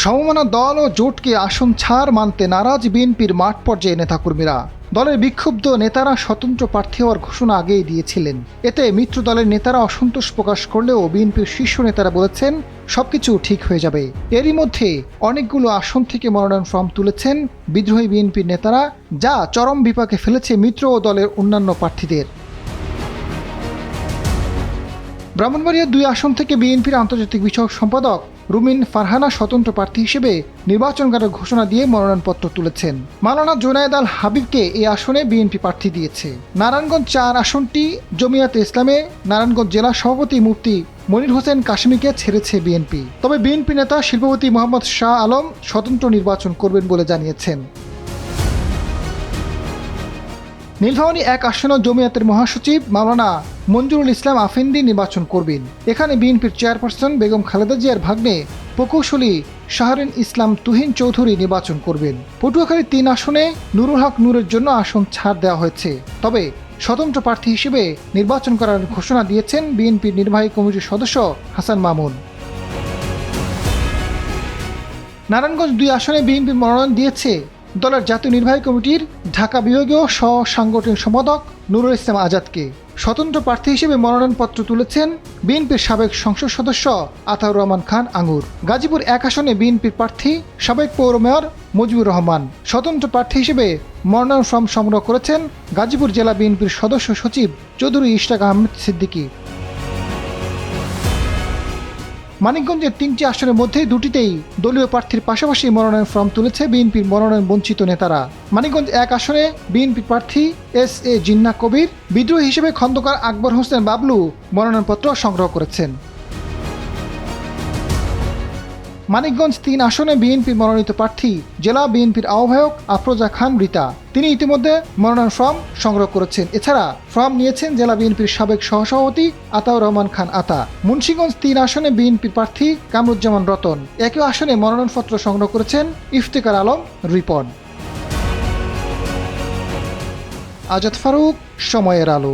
সমমনা দল ও জোটকে আসন ছাড় মানতে নারাজ বিএনপির মাঠ পর্যায়ে নেতাকর্মীরা। দলের বিক্ষুব্ধ নেতারা স্বতন্ত্র প্রার্থী হওয়ার ঘোষণা আগেই দিয়েছিলেন। এতে মিত্র দলের নেতারা অসন্তোষ প্রকাশ করলেও বিএনপির শীর্ষ নেতারা বলেছেন সবকিছু ঠিক হয়ে যাবে। এরই মধ্যে অনেকগুলো আসন থেকে মনোনয়ন ফর্ম তুলেছেন বিদ্রোহী বিএনপির নেতারা, যা চরম বিপাকে ফেলেছে মিত্র ও দলের অন্যান্য প্রার্থীদের। ব্রাহ্মণবাড়িয়ার 2 আসন থেকে বিএনপির আন্তর্জাতিক বিষয়ক সম্পাদক রুমিন ফারহানা স্বতন্ত্র প্রার্থী হিসেবে নির্বাচন করার ঘোষণা দিয়ে মনোনয়নপত্র তুলেছেন। মাওলানা জুনায়েদ আল হাবিবকে এই আসনে বিএনপি প্রার্থী দিয়েছে। নারায়ণগঞ্জ 4 আসনটি জমিয়াতে ইসলামে নারায়ণগঞ্জ জেলা সভাপতি মুফতি মনির হোসেন কাশেমীকে ছেড়েছে বিএনপি। তবে বিএনপি নেতা শিল্পপতি মোহাম্মদ শাহ আলম স্বতন্ত্র নির্বাচন করবেন বলে জানিয়েছেন। নীলফামারী 1 আসনে জমিয়াতের মহাসচিব মাওলানা মঞ্জুরুল ইসলাম আফিন্দি নির্বাচন করবেন। এখানে বিএনপির চেয়ারপারসন বেগম খালেদা জিয়ার ভাগ্নে প্রকৌশলী শাহরিন ইসলাম তুহিন চৌধুরী নির্বাচন করবেন। পটুয়াখালী 3 আসনে নুরুল হক নূরের জন্য আসন ছাড় দেওয়া হয়েছে। তবে স্বতন্ত্র প্রার্থী হিসেবে নির্বাচন করার ঘোষণা দিয়েছেন বিএনপির নির্বাহী কমিটির সদস্য হাসান মামুন। নারায়ণগঞ্জ 2 আসনে বিএনপি মনোনয়ন দিয়েছে দলের জাতীয় নির্বাহী কমিটির ঢাকা বিভাগীয় সহ সাংগঠনিক সম্পাদক নুরুল ইসলাম আজাদকে। স্বতন্ত্র প্রার্থী হিসেবে মনোনয়নপত্র তুলেছেন বিএনপির সাবেক সংসদ সদস্য আতাউর রহমান খান আঙ্গুর। গাজীপুর 1 আসনে বিএনপির প্রার্থী সাবেক পৌর মেয়র মুজিবুর রহমান। স্বতন্ত্র প্রার্থী হিসেবে মনোনয়ন ফর্ম সংগ্রহ করেছেন গাজীপুর জেলা বিএনপির সদস্য সচিব চৌধুরী ইশরাক আহমেদ সিদ্দিকী। মানিকগঞ্জের 3টি আসনের মধ্যে 2টিতেই দলীয় প্রার্থীর পাশাপাশি মনোনয়ন ফর্ম তুলেছে বিএনপির মনোনয়ন বঞ্চিত নেতারা। মানিকগঞ্জ 1 আসনে বিএনপি প্রার্থী SA জিন্নাহ কবির, বিদ্রোহী হিসেবে খন্দকার আকবর হোসেন বাবলু মনোনয়নপত্র সংগ্রহ করেছেন। মানিকগঞ্জ 3 আসনে বিএনপি মনোনীত প্রার্থী জেলা বিএনপির আহ্বায়ক আফরোজা খান রিতা। তিনি ইতিমধ্যে মনোনয়ন ফর্ম সংগ্রহ করেছেন। এছাড়া ফর্ম নিয়েছেন জেলা বিএনপির সাবেক সহসভাপতি আতাউর রহমান খান আতা। মুন্সিগঞ্জ 3 আসনে বিএনপির প্রার্থী কামরুজ্জামান রতন। একই আসনে মনোনয়নপত্র সংগ্রহ করেছেন ইফতেখার আলম রিপন। আজাদ ফারুক, সময়ের আলো।